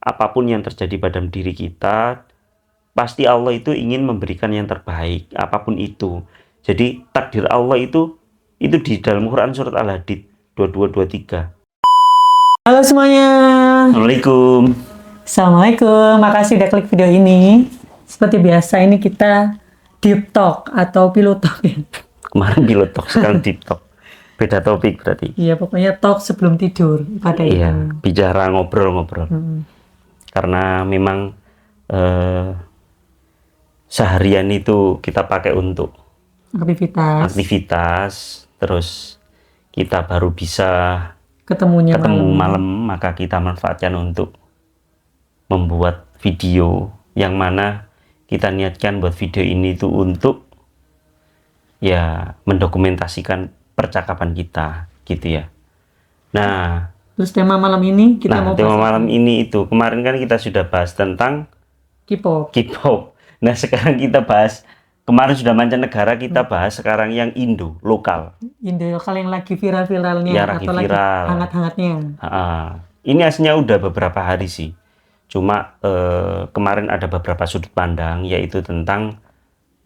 apapun yang terjadi pada diri kita, pasti Allah itu ingin memberikan yang terbaik, apapun itu. Jadi takdir Allah itu di dalam Quran surat Al-Hadid 2223. Halo semuanya. Assalamualaikum. Assalamualaikum. Makasih udah klik video ini. Seperti biasa ini kita deep talk atau pillow talk ya. Kemarin pilot talk, sekarang deep talk. Beda topik berarti. Iya, pokoknya talk sebelum tidur pada Iya, itu. bicara ngobrol-ngobrol. Karena memang seharian itu kita pakai untuk aktivitas, terus kita baru bisa ketemu malam, maka kita manfaatkan untuk membuat video yang mana kita niatkan buat video ini itu untuk ya mendokumentasikan percakapan kita gitu ya. Nah, terus tema malam ini kita mau tema malam ini itu kemarin kan kita sudah bahas tentang K-pop. Nah, sekarang kita bahas, kemarin sudah mancanegara, kita bahas sekarang yang Indo lokal yang lagi viral-viralnya ya, atau lagi hangat-hangatnya. Ini aslinya udah beberapa hari sih, cuma kemarin ada beberapa sudut pandang, yaitu tentang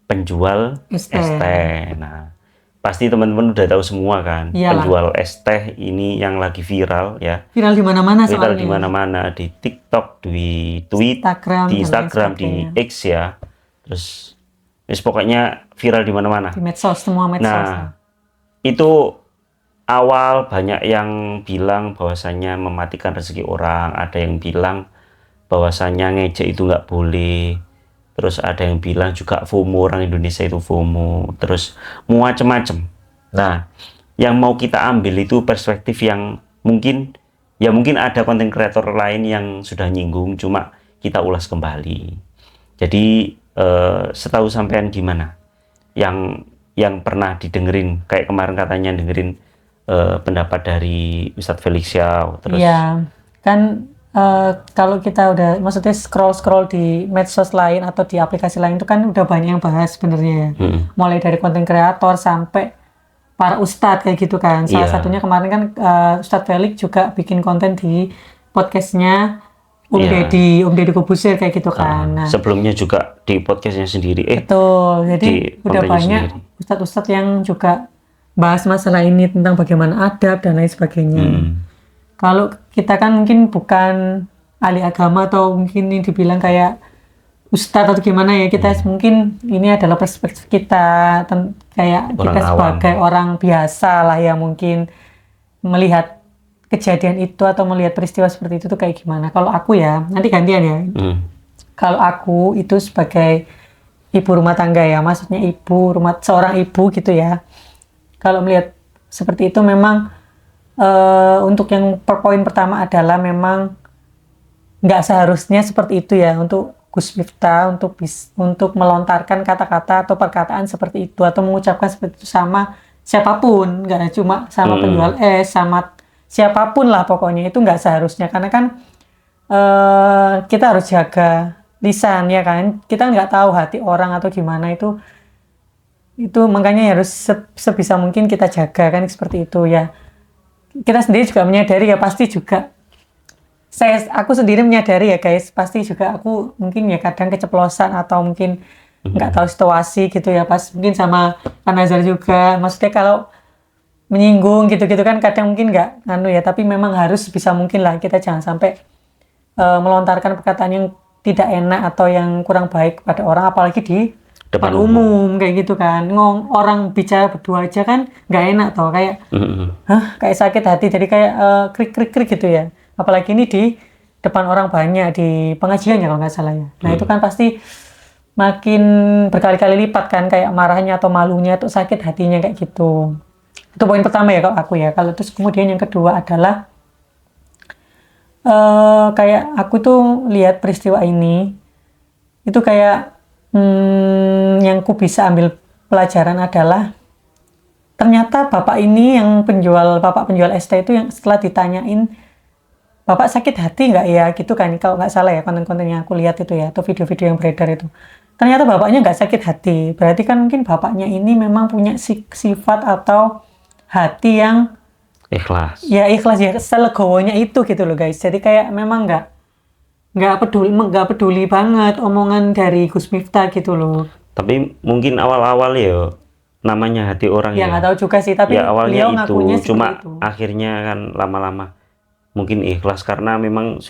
penjual es teh. Nah, pasti teman-teman udah tahu semua kan. Iyalah. Penjual es teh ini yang lagi viral ya. Viral di mana-mana soalnya. Viral di mana-mana, di TikTok, di Twitter, di Instagram, di X ya. Terus pokoknya viral di mana-mana. Di medsos, semua medsos. Nah, itu awal banyak yang bilang bahwasannya mematikan rezeki orang, ada yang bilang bahwasannya ngejek itu nggak boleh. Terus ada yang bilang juga FOMO, orang Indonesia itu FOMO, terus macam-macam. Nah, yang mau kita ambil itu perspektif yang mungkin ada konten kreator lain yang sudah nyinggung, cuma kita ulas kembali. Jadi setahu sampean gimana? Yang pernah didengerin, kayak kemarin katanya dengerin pendapat dari Ustadz Felix Xiao, terus ya kan. Kalau kita udah maksudnya scroll di medsos lain atau di aplikasi lain itu kan udah banyak yang bahas sebenarnya ya. Mulai dari konten kreator sampai para ustadz kayak gitu kan. Salah satunya kemarin kan Ustadz Felix juga bikin konten di podcastnya Om Deddy Kobusir kayak gitu kan. Nah, sebelumnya juga di podcastnya sendiri. Betul. Jadi udah banyak ustadz-ustadz yang juga bahas masalah ini tentang bagaimana adab dan lain sebagainya. Kalau kita kan mungkin bukan ahli agama atau mungkin ini dibilang kayak ustadz atau gimana ya, kita mungkin ini adalah perspektif kita kayak orang kita sebagai orang biasa lah ya, mungkin melihat kejadian itu atau melihat peristiwa seperti itu tuh kayak gimana. Kalau aku ya, nanti gantian ya. Kalau aku itu sebagai ibu rumah tangga ya, maksudnya seorang ibu gitu ya. Kalau melihat seperti itu memang untuk yang poin pertama adalah memang nggak seharusnya seperti itu ya, untuk Gus Miftah untuk melontarkan kata-kata atau perkataan seperti itu atau mengucapkan seperti itu sama siapapun, nggak cuma sama penjual es, sama siapapun lah pokoknya, itu nggak seharusnya. Karena kan kita harus jaga lisan ya kan, kita nggak tahu hati orang atau gimana, itu makanya harus sebisa mungkin kita jaga kan, seperti itu ya. Kita sendiri juga menyadari ya, pasti juga aku sendiri menyadari ya guys, pasti juga aku mungkin ya kadang keceplosan atau mungkin nggak tahu situasi gitu ya, pas mungkin sama Pak Nazar juga, maksudnya kalau menyinggung gitu-gitu kan kadang mungkin nggak ya, tapi memang harus sebisa mungkin lah kita jangan sampai melontarkan perkataan yang tidak enak atau yang kurang baik pada orang, apalagi di depan umum kayak gitu kan. Orang bicara berdua aja kan nggak enak toh, kayak kayak sakit hati, jadi kayak krik gitu ya, apalagi ini di depan orang banyak, di pengajian ya kalau nggak salah ya. Nah itu kan pasti makin berkali-kali lipat kan kayak marahnya atau malunya atau sakit hatinya kayak gitu. Itu poin pertama ya kalau aku ya. Kalau terus kemudian yang kedua adalah kayak aku tuh lihat peristiwa ini itu kayak yang ku bisa ambil pelajaran adalah ternyata bapak penjual es teh itu yang setelah ditanyain, bapak sakit hati nggak ya gitu kan, kalau nggak salah ya konten-konten yang aku lihat itu ya, atau video-video yang beredar itu, ternyata bapaknya nggak sakit hati. Berarti kan mungkin bapaknya ini memang punya sifat atau hati yang ikhlas. Ya ikhlas ya, selegowonya itu gitu loh guys. Jadi kayak memang nggak nggak peduli banget omongan dari Gus Miftah gitu loh. Tapi mungkin awal-awal ya namanya hati orang Ya ya. nggak tahu juga sih, tapi Ya awalnya beliau ngakunya itu, seperti cuma itu. akhirnya kan lama-lama mungkin ikhlas karena memang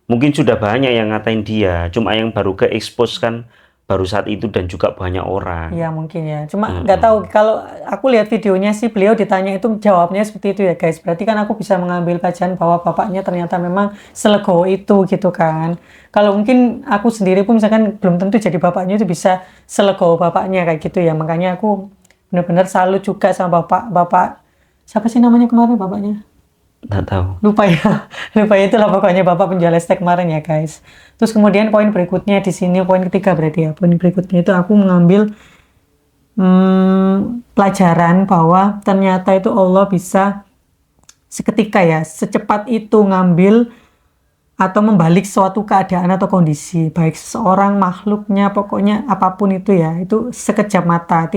mungkin sudah banyak yang ngatain dia, cuma yang baru ke expose kan baru saat itu dan juga banyak orang. Ya mungkin ya. Cuma nggak tahu, Mm-mm. kalau aku lihat videonya sih beliau ditanya itu jawabnya seperti itu ya guys. Berarti kan aku bisa mengambil pelajaran bahwa bapaknya ternyata memang selegowo itu gitu kan. Kalau mungkin aku sendiri pun misalkan belum tentu jadi bapaknya itu bisa selegowo bapaknya kayak gitu ya. Makanya aku benar-benar salut juga sama bapak siapa sih namanya kemarin bapaknya? Nggak tahu. Lupa ya. Lupa ya, itulah pokoknya bapak penjual estek kemarin ya guys. Terus kemudian poin berikutnya di sini, poin ketiga berarti ya. Poin berikutnya itu aku mengambil pelajaran bahwa ternyata itu Allah bisa seketika ya, secepat itu ngambil atau membalik suatu keadaan atau kondisi, baik seseorang, makhluknya, pokoknya apapun itu ya, itu sekejap mata.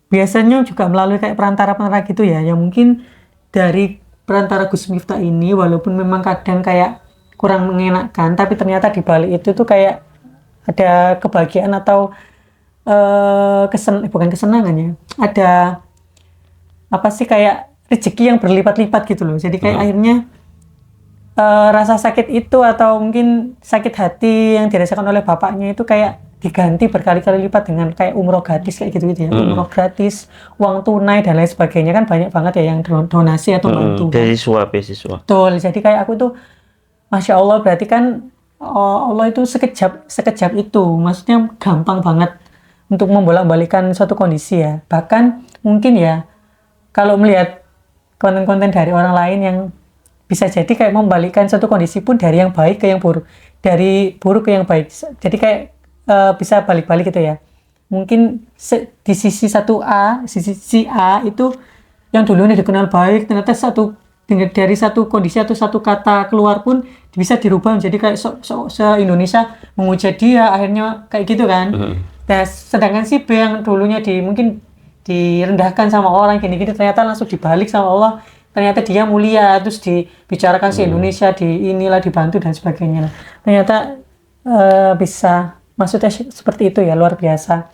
Biasanya juga melalui kayak perantara-perantara gitu ya, yang mungkin dari perantara Gus Miftah ini, walaupun memang kadang kayak kurang mengenakan, tapi ternyata di balik itu tuh kayak ada kebahagiaan atau bukan kesenangan ya, ada apa sih, kayak rezeki yang berlipat-lipat gitu loh. Jadi kayak akhirnya rasa sakit itu atau mungkin sakit hati yang dirasakan oleh bapaknya itu kayak diganti berkali-kali lipat dengan kayak umroh gratis kayak gitu ya. Umroh gratis, uang tunai dan lain sebagainya, kan banyak banget ya yang donasi atau bantu. Beasiswa. Betul. Jadi kayak aku tuh Masya Allah, berarti kan Allah itu sekejap itu, maksudnya gampang banget untuk membolak-balikan suatu kondisi ya. Bahkan mungkin ya, kalau melihat konten-konten dari orang lain yang bisa jadi kayak membalikkan suatu kondisi pun dari yang baik ke yang buruk, dari buruk ke yang baik. Jadi kayak bisa balik-balik gitu ya. Mungkin di sisi sisi A itu yang dulunya dikenal baik, ternyata dari satu kondisi atau satu kata keluar pun bisa dirubah menjadi kayak se-Indonesia memuja dia, akhirnya kayak gitu kan. Nah, sedangkan si B yang dulunya mungkin direndahkan sama orang gini-gini, ternyata langsung dibalik sama Allah, ternyata dia mulia, terus dibicarakan si Indonesia, inilah dibantu dan sebagainya. Ternyata bisa, maksudnya seperti itu ya, luar biasa.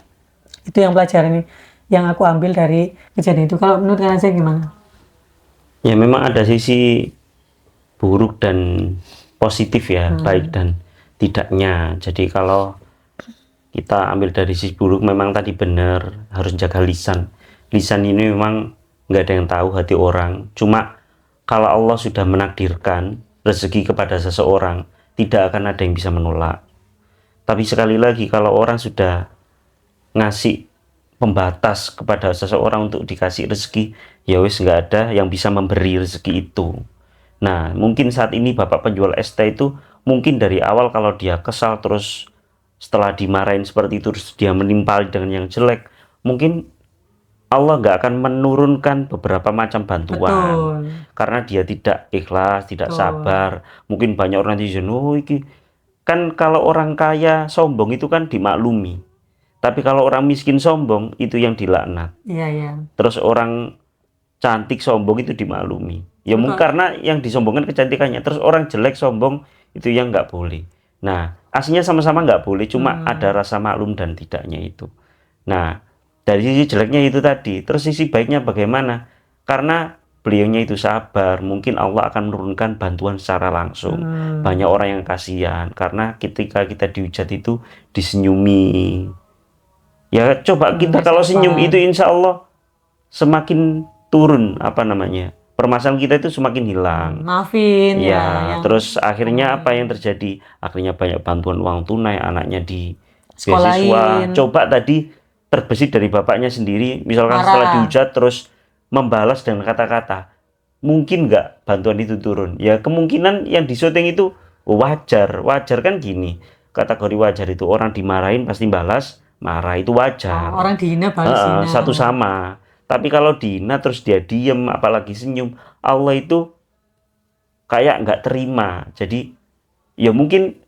Itu yang pelajaran yang aku ambil dari kejadian itu. Kalau menurut kalian saya gimana? Ya memang ada sisi buruk dan positif ya, baik dan tidaknya. Jadi kalau kita ambil dari sisi buruk, memang tadi benar harus jaga lisan. Lisan ini memang nggak ada yang tahu hati orang. Cuma kalau Allah sudah menakdirkan rezeki kepada seseorang, tidak akan ada yang bisa menolak. Tapi sekali lagi, kalau orang sudah ngasih pembatas kepada seseorang untuk dikasih rezeki, ya wis nggak ada yang bisa memberi rezeki itu. Nah, mungkin saat ini bapak penjual es teh itu mungkin dari awal kalau dia kesal, terus setelah dimarahin seperti itu terus dia menimpali dengan yang jelek, mungkin Allah nggak akan menurunkan beberapa macam bantuan. Betul. Karena dia tidak ikhlas, tidak sabar. Mungkin banyak orang netizen, oh iki kan kalau orang kaya sombong itu kan dimaklumi. Tapi kalau orang miskin sombong itu yang dilaknat. Iya, iya. Terus orang cantik sombong itu dimaklumi. Ya mungkin karena yang disombongkan kecantikannya. Terus orang jelek sombong itu yang nggak boleh. Nah, aslinya sama-sama nggak boleh, cuma ada rasa maklum dan tidaknya itu. Nah, dari sisi jeleknya itu tadi. Terus sisi baiknya bagaimana? Karena beliaunya itu sabar, mungkin Allah akan menurunkan bantuan secara langsung. Banyak orang yang kasihan karena ketika kita dihujat itu disenyumi. Ya coba kita kalau senyum itu insya Allah semakin turun permasalahan kita itu semakin hilang. Maafin ya. yang Terus akhirnya apa yang terjadi? Akhirnya banyak bantuan uang tunai, anaknya di sekolahin. beasiswa. Coba tadi terbesit dari bapaknya sendiri, misalkan setelah dihujat terus membalas dengan kata-kata, mungkin nggak bantuan itu turun? Ya kemungkinan yang disyuting itu wajar kan gini. Kategori wajar itu orang dimarahin pasti balas marah, itu wajar. Orang dihina balas hina. Satu sama. Tapi kalau dihina terus dia diem, apalagi senyum, Allah itu kayak nggak terima. Jadi ya mungkin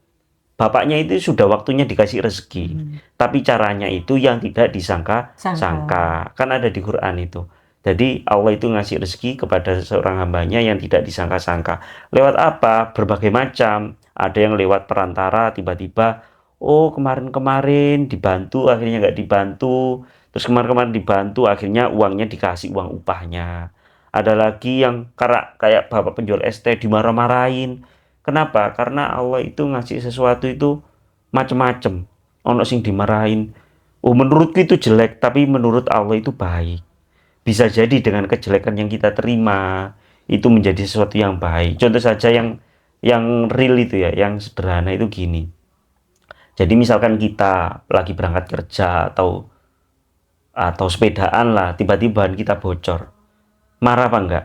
bapaknya itu sudah waktunya dikasih rezeki. Tapi caranya itu yang tidak disangka-sangka. Kan ada di Quran itu. Jadi Allah itu ngasih rezeki kepada seorang hambanya yang tidak disangka-sangka. Lewat apa? Berbagai macam. Ada yang lewat perantara tiba-tiba, oh kemarin-kemarin dibantu, akhirnya nggak dibantu. Terus kemarin-kemarin dibantu, akhirnya uangnya dikasih uang upahnya. Ada lagi yang kayak bapak penjual es teh dimarah-marahin. Kenapa? Karena Allah itu ngasih sesuatu itu macem-macem. Ono sing dimarahin. Oh menurutku itu jelek, tapi menurut Allah itu baik. Bisa jadi dengan kejelekan yang kita terima itu menjadi sesuatu yang baik. Contoh saja yang real itu ya, yang sederhana itu gini. Jadi misalkan kita lagi berangkat kerja atau sepedaan lah, tiba-tiba kita bocor. Marah apa enggak?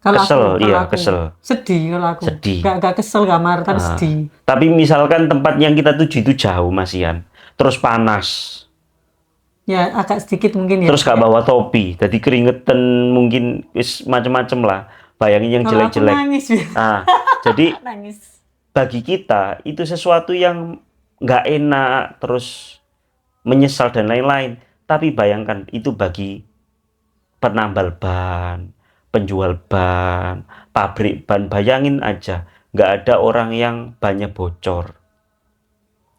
Kesel, iya kesel. Sedih kalau aku. Sedih. Gak kesel, gak marah, tapi sedih. Tapi misalkan tempat yang kita tuju itu jauh, Mas Ian. Terus panas. Ya agak sedikit mungkin ya. Terus gak bawa topi, jadi keringetan mungkin macam-macam lah. Bayangin yang jelek-jelek. Nangis ya. Jadi nangis. Bagi kita itu sesuatu yang nggak enak, terus menyesal dan lain-lain. Tapi bayangkan itu bagi penambal ban, penjual ban, pabrik ban. Bayangin aja, nggak ada orang yang bannya bocor.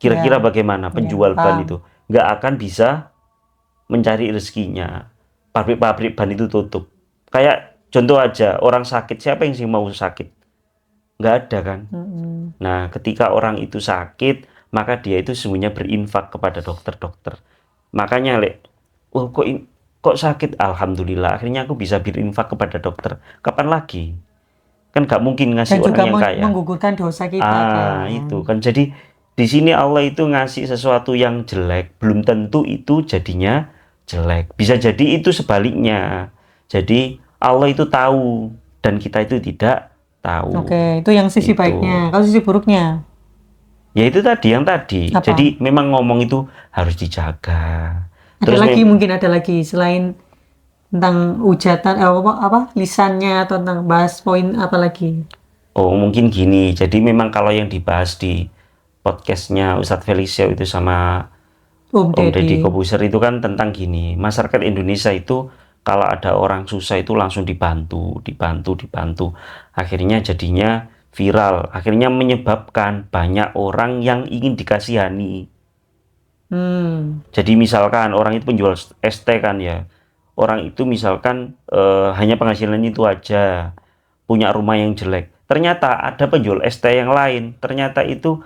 Kira-kira bagaimana penjual ban itu? Nggak akan bisa mencari rezekinya. Pabrik-pabrik ban itu tutup. Kayak contoh aja, orang sakit, siapa yang sih mau sakit? Nggak ada kan? Nah, ketika orang itu sakit, maka dia itu semuanya berinfak kepada dokter-dokter. Makanya, kok sakit? Alhamdulillah, akhirnya aku bisa berinfak kepada dokter. Kapan lagi? Kan nggak mungkin ngasih orang yang kaya. Dan juga menggugurkan dosa kita. Kan? Itu kan. Jadi di sini Allah itu ngasih sesuatu yang jelek, belum tentu itu jadinya jelek. Bisa jadi itu sebaliknya. Jadi Allah itu tahu dan kita itu tidak tahu. Oke, itu yang sisi baiknya. Kalau sisi buruknya? Ya itu tadi yang tadi. Apa? Jadi memang ngomong itu harus dijaga. Mungkin ada lagi selain tentang hujatan lisannya atau tentang bahas poin apa lagi? Oh mungkin gini. Jadi memang kalau yang dibahas di podcastnya Ustadz Felicio itu sama Om Deddy Kobuser itu kan tentang gini. Masyarakat Indonesia itu kalau ada orang susah itu langsung dibantu. Akhirnya jadinya viral. Akhirnya menyebabkan banyak orang yang ingin dikasihani. Jadi misalkan orang itu penjual es teh kan ya. Orang itu misalkan hanya penghasilannya itu aja. Punya rumah yang jelek. Ternyata ada penjual es teh yang lain. Ternyata itu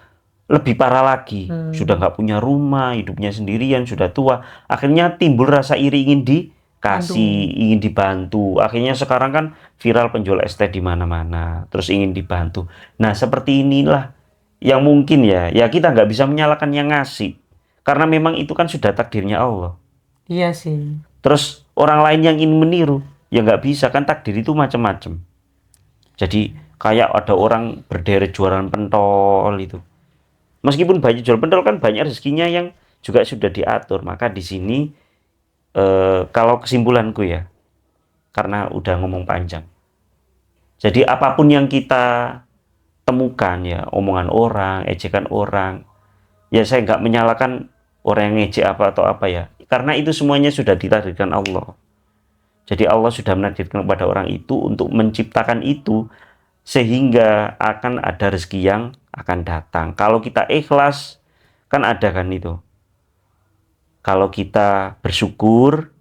lebih parah lagi. Sudah nggak punya rumah, hidupnya sendirian, sudah tua. Akhirnya timbul rasa iri ingin ingin dibantu. Akhirnya sekarang kan viral penjual es teh di mana-mana, terus ingin dibantu. Nah, seperti inilah yang mungkin ya kita nggak bisa menyalahkan yang ngasih. Karena memang itu kan sudah takdirnya Allah. Iya sih. Terus orang lain yang ingin meniru, ya nggak bisa kan, takdir itu macam-macam. Jadi kayak ada orang berderet jualan pentol itu. Meskipun banyak jual pentol kan banyak rezekinya yang juga sudah diatur. Maka di sini kalau kesimpulanku ya, karena udah ngomong panjang. Jadi apapun yang kita temukan ya, omongan orang, ejekan orang, ya saya nggak menyalahkan orang yang ngejek apa atau apa ya. Karena itu semuanya sudah ditakdirkan Allah. Jadi Allah sudah menakdirkan kepada orang itu untuk menciptakan itu, sehingga akan ada rezeki yang akan datang. Kalau kita ikhlas, kan ada kan itu. Kalau kita bersyukur,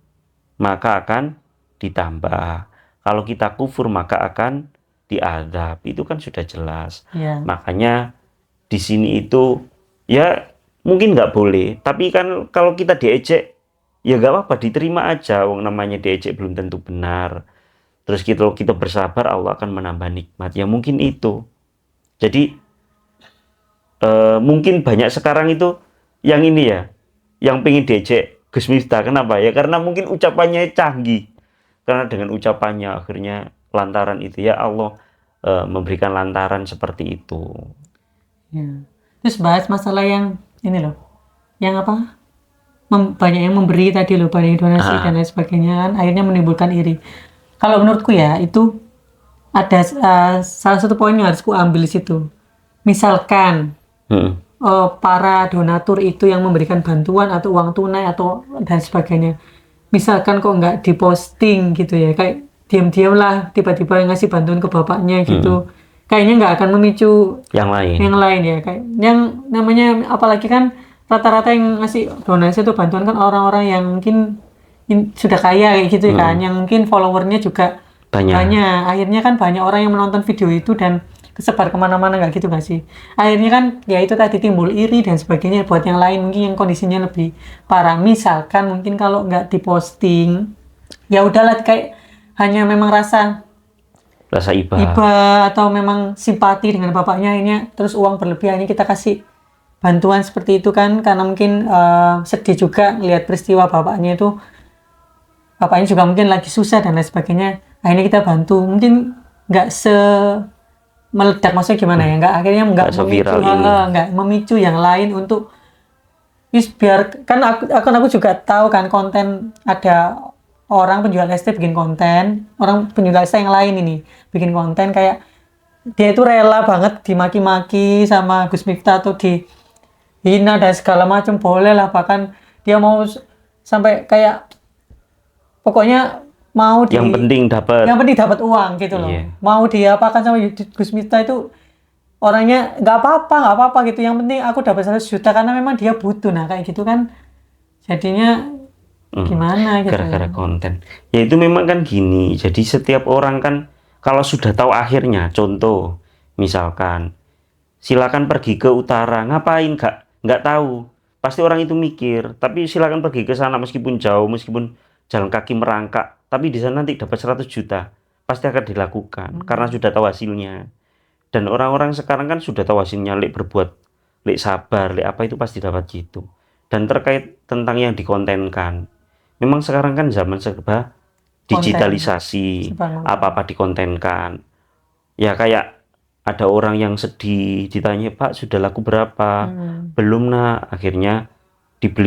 maka akan ditambah. Kalau kita kufur, maka akan diazab. Itu kan sudah jelas. Ya. Makanya di sini itu ya mungkin nggak boleh. Tapi kan kalau kita diejek, ya nggak apa-apa, diterima aja. Wong namanya diejek belum tentu benar. Terus kita bersabar, Allah akan menambah nikmat. Ya mungkin itu. Jadi mungkin banyak sekarang itu yang ini ya, yang pengen diejek Gus Miftah. Kenapa ya? Karena mungkin ucapannya canggih. Karena dengan ucapannya akhirnya lantaran itu ya Allah memberikan lantaran seperti itu. Ya. Terus bahas masalah yang ini loh, yang apa? Banyak yang memberi tadi loh, banyak yang donasi dan lain sebagainya kan, akhirnya menimbulkan iri. Kalau menurutku ya itu ada salah satu poin yang harus ku ambil di situ. Misalkan para donatur itu yang memberikan bantuan atau uang tunai atau dan sebagainya, misalkan kok nggak diposting gitu ya, kayak diam-diam lah tiba-tiba ngasih bantuan ke bapaknya gitu, kayaknya nggak akan memicu yang lain. Yang lain ya, kayak yang namanya, apalagi kan rata-rata yang ngasih donasi atau bantuan kan orang-orang yang mungkin sudah kaya kayak gitu kan, yang mungkin followernya juga banyak. Akhirnya kan banyak orang yang menonton video itu dan kesebar kemana-mana, nggak gitu nggak sih? Akhirnya kan ya itu tadi, timbul iri dan sebagainya buat yang lain mungkin yang kondisinya lebih parah. Misalkan mungkin kalau nggak diposting, ya udahlah, kayak hanya memang rasa iba atau memang simpati dengan bapaknya, ini terus uang berlebihannya kita kasih bantuan seperti itu kan, karena mungkin sedih juga lihat peristiwa bapaknya juga mungkin lagi susah dan lain sebagainya. Akhirnya kita bantu, mungkin nggak meledak, maksudnya gimana ya, akhirnya nggak memicu yang lain untuk biar kan aku juga tahu kan konten, ada orang penjual ST bikin konten, orang penjual ST yang lain ini bikin konten kayak dia itu rela banget dimaki-maki sama Gus Miftah atau dihina dan segala macam, boleh lah, bahkan dia mau sampai kayak pokoknya mau yang penting dapat uang gitu loh. Mau diapakan sama Gus Miftah itu, orangnya nggak apa-apa gitu, yang penting aku dapat 100 juta karena memang dia butuh. Nah kayak gitu kan jadinya gimana gitu, gara-gara konten ya. Itu memang kan gini, jadi setiap orang kan kalau sudah tahu akhirnya, contoh misalkan silakan pergi ke utara, ngapain nggak tahu, pasti orang itu mikir, tapi silakan pergi ke sana meskipun jauh, meskipun jalan kaki merangkak, tapi di sana nanti dapat 100 juta pasti akan dilakukan karena sudah tahu hasilnya. Dan orang-orang sekarang kan sudah tahu hasilnya, lek berbuat, lek sabar, lek apa, itu pasti dapat gitu. Dan terkait tentang yang dikontenkan, memang sekarang kan zaman serba digitalisasi, apa-apa dikontenkan. Ya kayak ada orang yang sedih, ditanya, Pak sudah laku berapa? Belum nak, akhirnya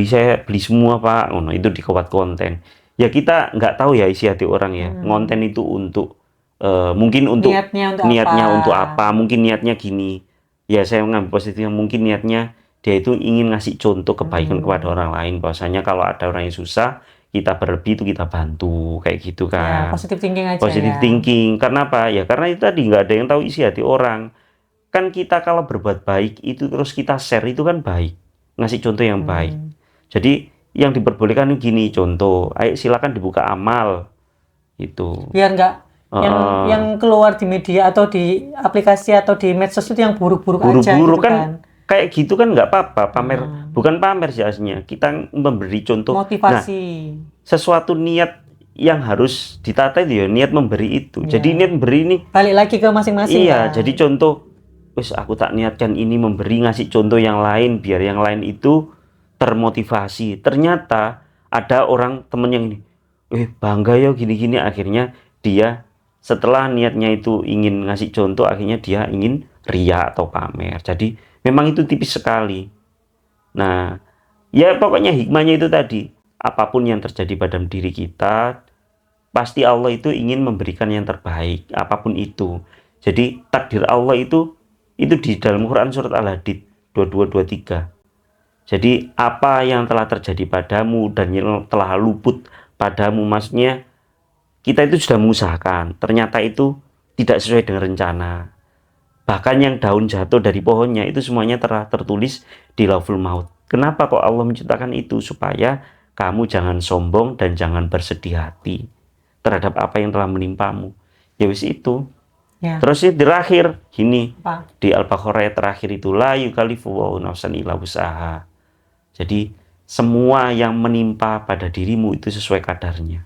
saya beli semua Pak. Oh, no, itu dikuat konten. Ya kita nggak tahu ya isi hati orang ya. Ngonten itu untuk mungkin untuk niatnya untuk apa? Mungkin niatnya gini. Ya saya mengambil positifnya, mungkin niatnya dia itu ingin ngasih contoh kebaikan kepada orang lain, bahwasanya kalau ada orang yang susah, kita berlebih itu kita bantu, kayak gitu kan. Ya, positive thinking aja. Positive thinking. Karena apa? Ya karena itu tadi nggak ada yang tahu isi hati orang. Kan kita kalau berbuat baik itu terus kita share, itu kan baik. Ngasih contoh yang baik. Jadi yang diperbolehkan gini, contoh, ayo silakan dibuka amal itu. Biar nggak yang keluar di media atau di aplikasi atau di medsos itu yang buruk-buruk aja gitu kan. Kayak gitu kan nggak apa-apa, pamer, bukan pamer sih aslinya, kita memberi contoh motivasi. Nah, sesuatu niat yang harus ditata itu ya, niat memberi itu. Jadi niat memberi ini balik lagi ke masing-masing. Iya, kan? Jadi contoh, wis aku tak niatkan ini memberi, ngasih contoh yang lain, biar yang lain itu termotivasi. Ternyata ada orang temen yang ini, bangga ya gini-gini, akhirnya dia setelah niatnya itu ingin ngasih contoh, akhirnya dia ingin ria atau pamer. Jadi memang itu tipis sekali. Nah, ya pokoknya hikmahnya itu tadi, apapun yang terjadi pada diri kita, pasti Allah itu ingin memberikan yang terbaik, apapun itu. Jadi takdir Allah itu di dalam Quran surat Al-Hadid 22-23. Jadi apa yang telah terjadi padamu dan yang telah luput padamu, maksudnya kita itu sudah mengusahakan, ternyata itu tidak sesuai dengan rencana. Bahkan yang daun jatuh dari pohonnya itu semuanya telah tertulis di Lauful Maut. Kenapa kok Allah menciptakan itu? Supaya kamu jangan sombong dan jangan bersedih hati terhadap apa yang telah menimpamu. Ya wis itu. Ya. Terus di terakhir gini, di Al-Baqarah terakhir itu, la yukallifu nafsan illa wus'aha. Jadi semua yang menimpa pada dirimu itu sesuai kadarnya.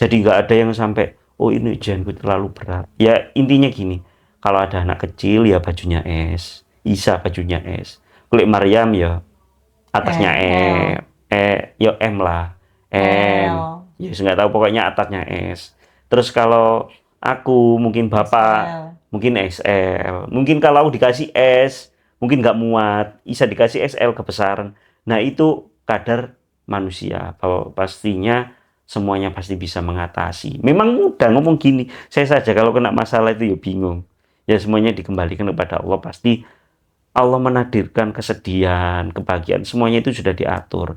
Jadi nggak ada yang sampai, oh ini ujianku terlalu berat. Ya intinya gini, kalau ada anak kecil ya bajunya S, Isa bajunya S. Kulit Maryam ya atasnya ya M lah, M. Ya nggak tahu, pokoknya atasnya S. Terus kalau aku mungkin Bapak mungkin XL. Mungkin kalau dikasih S mungkin nggak muat, Isa dikasih XL kebesaran. Nah itu kadar manusia, bahwa pastinya semuanya pasti bisa mengatasi. Memang mudah ngomong gini, saya saja kalau kena masalah itu ya bingung. Ya semuanya dikembalikan kepada Allah, pasti Allah menakdirkan kesedihan, kebahagiaan, semuanya itu sudah diatur.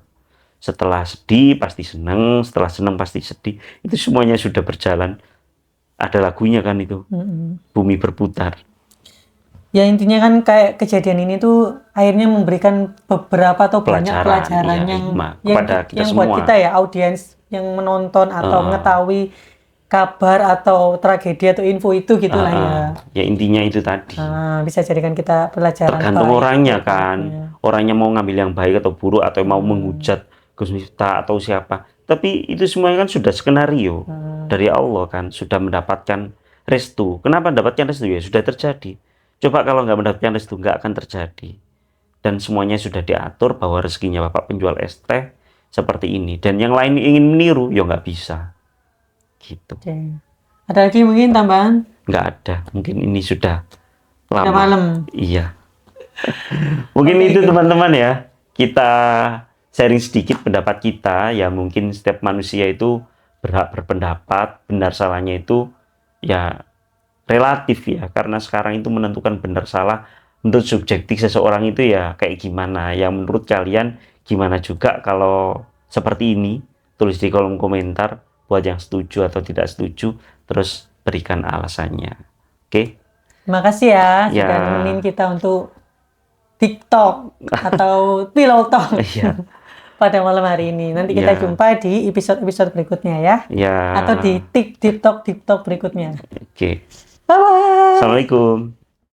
Setelah sedih pasti senang, setelah senang pasti sedih. Itu semuanya sudah berjalan. Ada lagunya kan itu, Bumi Berputar. Ya intinya kan kayak kejadian ini tuh akhirnya memberikan beberapa atau banyak pelajaran iya, yang hikmah kepada kita yang semua. buat kita ya audiens yang menonton atau mengetahui kabar atau tragedi atau info itu gitulah ya. Ya intinya itu tadi. Bisa jadikan kita pelajaran Tergantung baik orangnya ke kan. depannya. Orangnya mau ngambil yang baik atau buruk atau mau menghujat Gus Miftah atau siapa. Tapi itu semuanya kan sudah skenario dari Allah kan, sudah mendapatkan restu. Kenapa mendapatkan restu ya? Sudah terjadi. Coba kalau nggak mendapatkan restu nggak akan terjadi. Dan semuanya sudah diatur bahwa rezekinya Bapak penjual es teh seperti ini. Dan yang lain ingin meniru, ya nggak bisa. Gitu. Oke. Ada lagi mungkin tambahan? Nggak ada. Mungkin ini sudah lama. Sudah malam. Iya. Mungkin itu teman-teman ya. Kita sharing sedikit pendapat kita. Ya mungkin setiap manusia itu berhak berpendapat. Benar salahnya itu ya relatif ya. Karena sekarang itu menentukan benar salah menurut subjektif seseorang itu ya kayak gimana. Yang menurut kalian gimana juga kalau seperti ini. Tulis di kolom komentar buat yang setuju atau tidak setuju. Terus berikan alasannya. Oke? Terima kasih ya Ya. sudah nemenin kita untuk TikTok atau Pillow Talk Iya. pada malam hari ini. Nanti kita Ya. jumpa di episode-episode berikutnya ya. Ya. Atau di TikTok berikutnya. Oke. Bye-bye. Assalamualaikum.